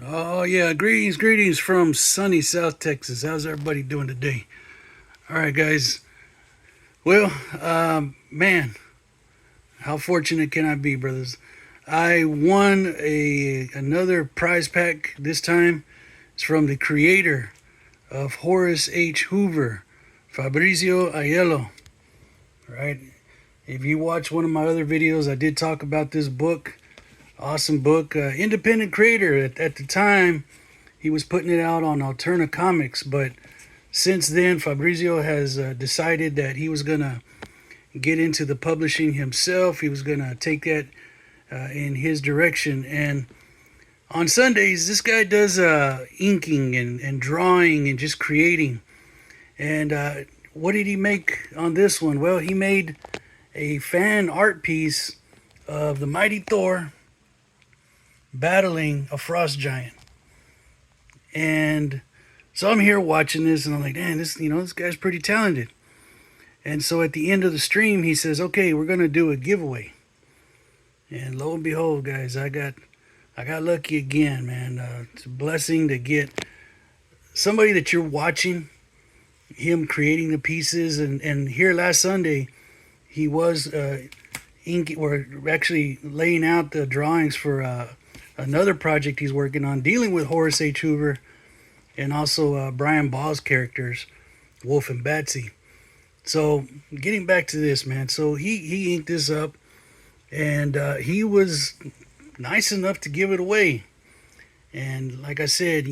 Oh yeah, greetings from sunny South Texas. How's everybody doing today? All right, guys. Well, man, how fortunate can I be, brothers? I won a another prize pack. This time it's from the creator of Horace H. Hoover, Fabrizio Aiello. Right? If you watch one of my other videos, I did talk about this book. Awesome book. Independent creator at the time. He was putting it out on Alterna Comics, but since then, Fabrizio has decided that he was going to get into the publishing himself. He was going to take that in his direction. And on Sundays, this guy does inking and drawing and just creating. And what did he make on this one? Well, he made a fan art piece of the mighty Thor battling a frost giant. And so I'm here watching this, and I'm like, man, this guy's pretty talented. And so at the end of the stream, he says, okay, we're gonna do a giveaway. And lo and behold, guys, I got lucky again, man. It's a blessing to get somebody that you're watching him creating the pieces. And here last Sunday, he was inking, or actually laying out the drawings for another project he's working on, dealing with Horace H. Hoover and also Brian Ball's characters, Wolf and Batsy. So getting back to this, man. So he inked this up, and he was nice enough to give it away. And like I said,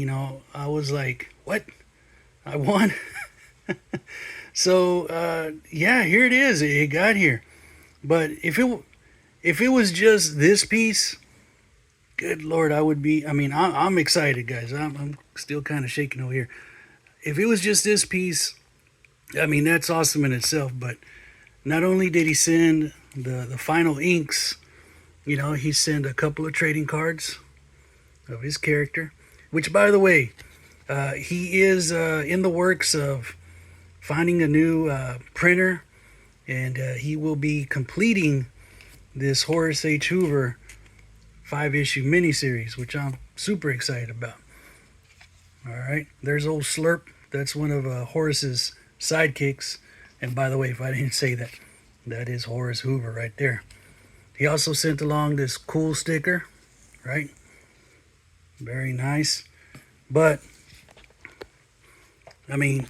I was like, what? I won? So yeah, here it is. It got here. But if it was just this piece, good Lord, I would be. I mean, I'm excited, guys. I'm still kind of shaking over here. If it was just this piece, I mean, that's awesome in itself. But not only did he send the final inks, he sent a couple of trading cards of his character, which, by the way, he is in the works of finding a new printer, and he will be completing this Horace H. Hoover 5-issue miniseries, which I'm super excited about. All right, there's old Slurp. That's one of Horace's sidekicks. And by the way, if I didn't say that, that is Horace Hoover right there. He also sent along this cool sticker, right? Very nice. But I mean,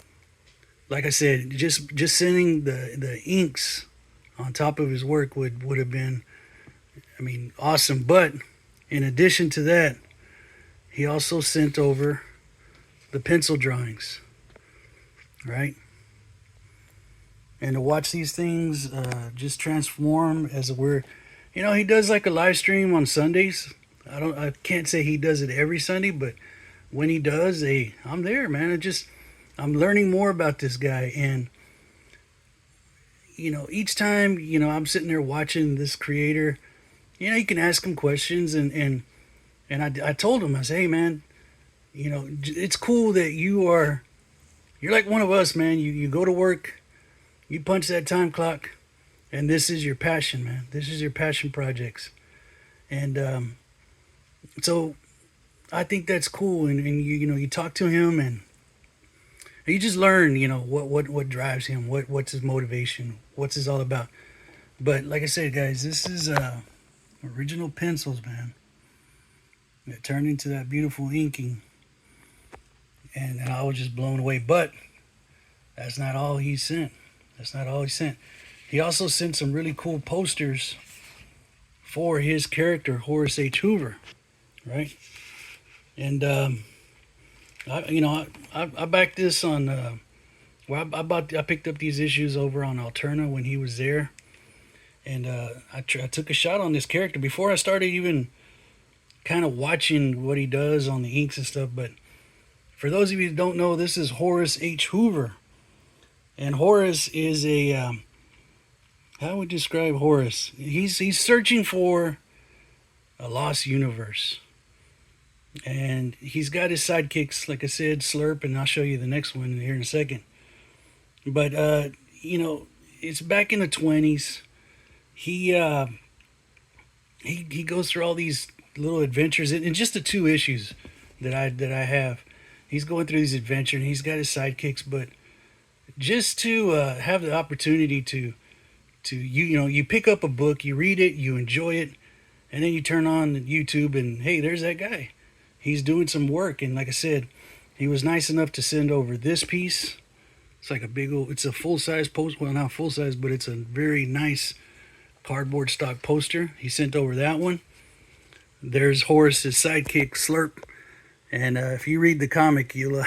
like I said, just sending the inks on top of his work would have been, I mean, awesome. But in addition to that, he also sent over the pencil drawings, right? And to watch these things just transform as we're, he does like a live stream on Sundays. I can't say he does it every Sunday, but when he does, I'm there, man. I'm learning more about this guy, and each time, I'm sitting there watching this creator. You can ask him questions, and I told him, I said, hey, man, it's cool that you're like one of us, man. You go to work, you punch that time clock, and this is your passion, man. This is your passion projects. And so I think that's cool. And you talk to him, and you just learn, what drives him, what's his motivation, what's this all about. But like I said, guys, this is original pencils, man. That turned into that beautiful inking. And I was just blown away. But that's not all he sent. That's not all he sent. He also sent some really cool posters for his character, Horace H. Hoover, right? And I backed this on. I picked up these issues over on Alterna when he was there, and I took a shot on this character before I started even kind of watching what he does on the inks and stuff. But for those of you who don't know, this is Horace H. Hoover, and Horace is a how would you describe Horace? He's searching for a lost universe. And he's got his sidekicks, like I said, Slurp, and I'll show you the next one here in a second. But it's back in the 20s. He goes through all these little adventures in just the 2 issues. that I have. He's going through his adventure and he's got his sidekicks, but just to have the opportunity to you pick up a book, you read it, you enjoy it, and then you turn on YouTube and hey, there's that guy. He's doing some work, and like I said, he was nice enough to send over this piece. It's like a big old, it's a full size post. Well, not full size, but it's a very nice cardboard stock poster. He sent over that one. There's Horace's sidekick Slurp, and if you read the comic, you'll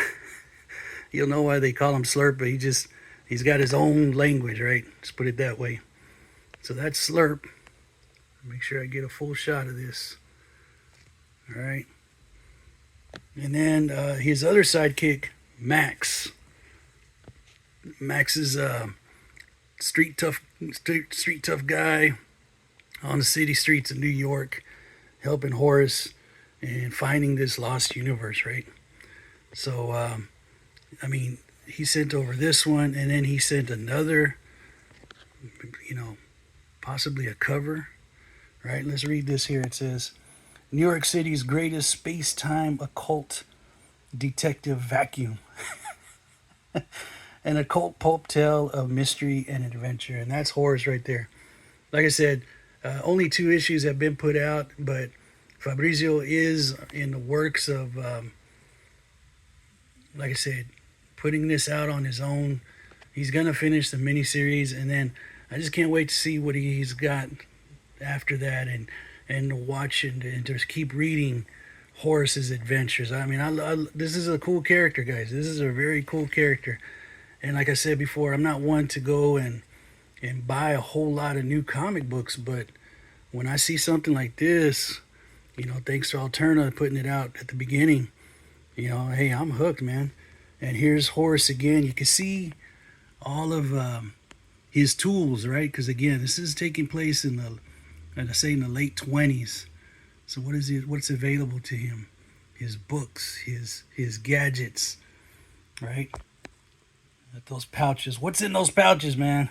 know why they call him Slurp. But he's got his own language, right? Let's put it that way. So that's Slurp. Make sure I get a full shot of this. All right. And then his other sidekick, Max. Max is a street tough guy on the city streets of New York, helping Horace and finding this lost universe, right? So, I mean, he sent over this one, and then he sent another, possibly a cover, right? Let's read this here. It says, New York City's greatest space-time occult detective vacuum. An occult pulp tale of mystery and adventure. And that's Horace right there. Like I said, only 2 issues have been put out, but Fabrizio is in the works of, like I said, putting this out on his own. He's going to finish the miniseries, and then I just can't wait to see what he's got after that and to watch and just keep reading Horace's adventures. I mean, this is a cool character, guys. This is a very cool character. And like I said before, I'm not one to go and buy a whole lot of new comic books, but when I see something like this, thanks to Alterna putting it out at the beginning, hey, I'm hooked, man. And here's Horace again. You can see all of his tools, right? Because again, this is taking place in the late 20s. So what's available to him? His books, his gadgets, right? Those pouches. What's in those pouches, man?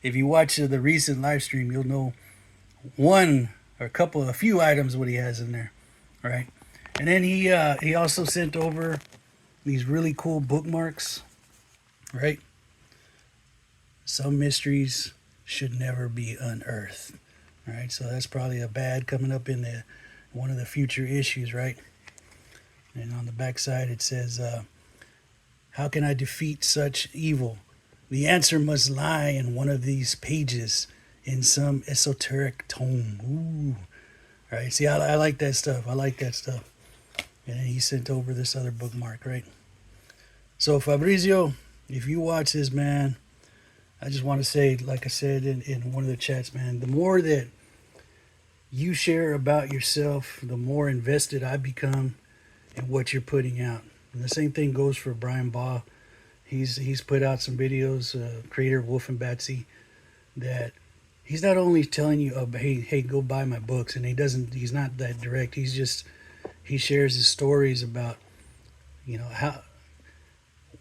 If you watch the recent live stream, you'll know a few items what he has in there, right? And then he also sent over these really cool bookmarks, right? Some mysteries should never be unearthed, right? So that's probably a bad coming up in one of the future issues, right? And on the back side it says, how can I defeat such evil? The answer must lie in one of these pages in some esoteric tome. Ooh. Right? See, I like that stuff. I like that stuff. And then he sent over this other bookmark, right? So, Fabrizio, if you watch this, man, I just want to say, like I said in one of the chats, man, the more that you share about yourself, the more invested I become in what you're putting out. And the same thing goes for Brian Baugh. He's put out some videos, creator of Wolf and Batsy, that he's not only telling you, oh, hey, go buy my books, and he's not that direct. He shares his stories about,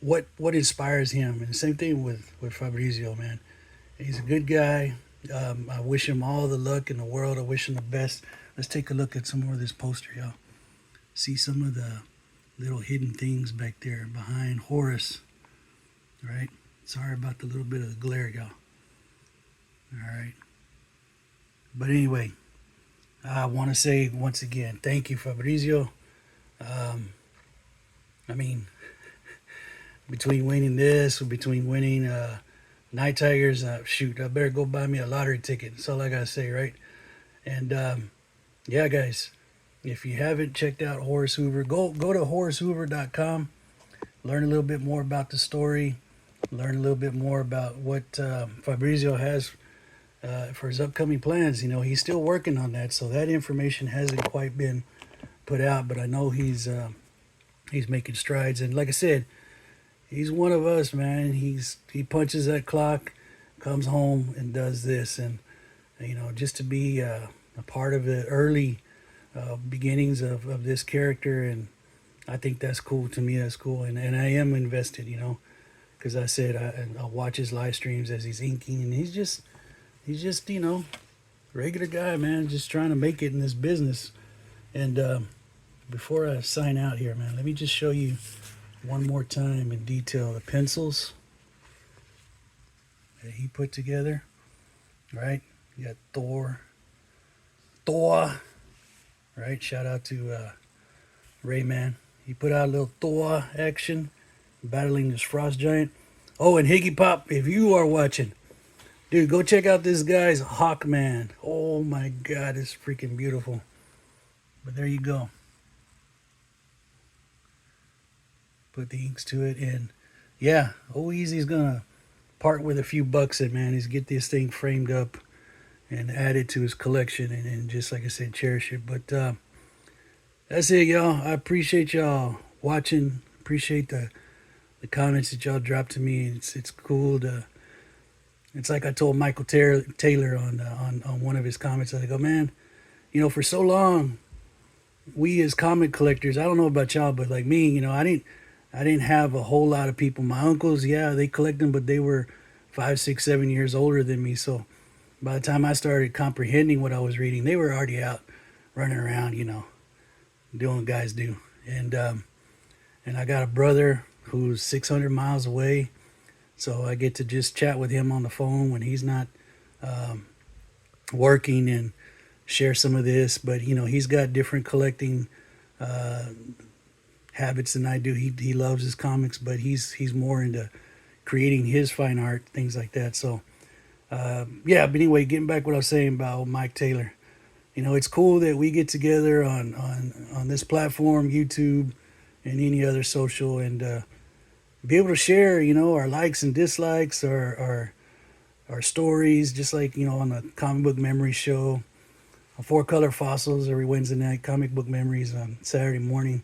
what inspires him. And the same thing with Fabrizio, man. He's a good guy. I wish him all the luck in the world. I wish him the best. Let's take a look at some more of this poster, y'all. See some of the little hidden things back there behind Horace, right? Sorry about the little bit of the glare, y'all. All right. But anyway, I want to say once again, thank you, Fabrizio. I mean, between winning Night Tigers, shoot, I better go buy me a lottery ticket. That's all I got to say, right? And yeah, guys, if you haven't checked out Horace Hoover, go to HoraceHoover.com. Learn a little bit more about the story. Learn a little bit more about what Fabrizio has for his upcoming plans. He's still working on that, so that information hasn't quite been put out. But I know he's making strides. And like I said, he's one of us, man. He punches that clock, comes home, and does this. And just to be a part of the early beginnings of this character, and I think that's cool. To me, that's cool, and I am invested, because I said I watch his live streams as he's inking, and he's just regular guy, man, just trying to make it in this business. And before I sign out here, man, let me just show you one more time in detail the pencils that he put together. Right? You got Thor. Right? Shout out to Rayman. He put out a little Thor action, battling this frost giant. Oh, and Higgy Pop, if you are watching, dude, go check out this guy's Hawkman. Oh my God, it's freaking beautiful. But there you go. Put the inks to it, and yeah, Easy's gonna part with a few bucks, and man, is get this thing framed up and add it to his collection, and just like I said, cherish it. But that's it, y'all. I appreciate y'all watching. Appreciate the comments that y'all dropped to me. It's cool to. It's like I told Michael Taylor on one of his comments. I go, man, for so long, we as comic collectors, I don't know about y'all, but like me, I didn't have a whole lot of people. My uncles, yeah, they collect them, but they were 5, 6, 7 years older than me. So by the time I started comprehending what I was reading, they were already out running around, doing what guys do. And I got a brother who's 600 miles away, so I get to just chat with him on the phone when he's not working and share some of this. But he's got different collecting habits than I do. He loves his comics, but he's more into creating his fine art, things like that. So yeah, but anyway, getting back what I was saying about Mike Taylor. It's cool that we get together on this platform, YouTube, and any other social, and be able to share, our likes and dislikes, our stories, just like, on the Comic Book Memory Show, on Four Color Fossils every Wednesday night, Comic Book Memories on Saturday morning,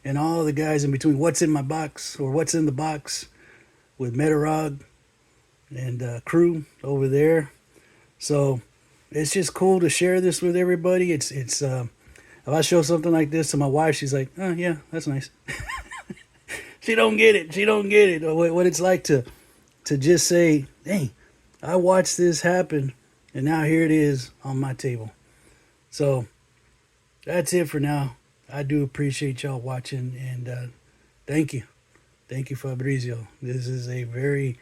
and all the guys in between, What's in My Box, or What's in the Box, with Metarog and crew over there. So it's just cool to share this with everybody. It's if I show something like this to my wife, she's like, oh yeah, that's nice. She don't get it. Or what it's like to just say, hey, I watched this happen, and now here it is on my table. So that's it for now. I do appreciate y'all watching, and thank you. Thank you, Fabrizio. This is a very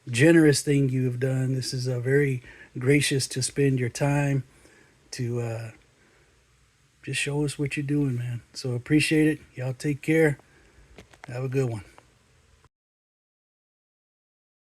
generous thing you have done. This is a very gracious to spend your time to just show us what you're doing, man. So appreciate it. Y'all take care. Have a good one.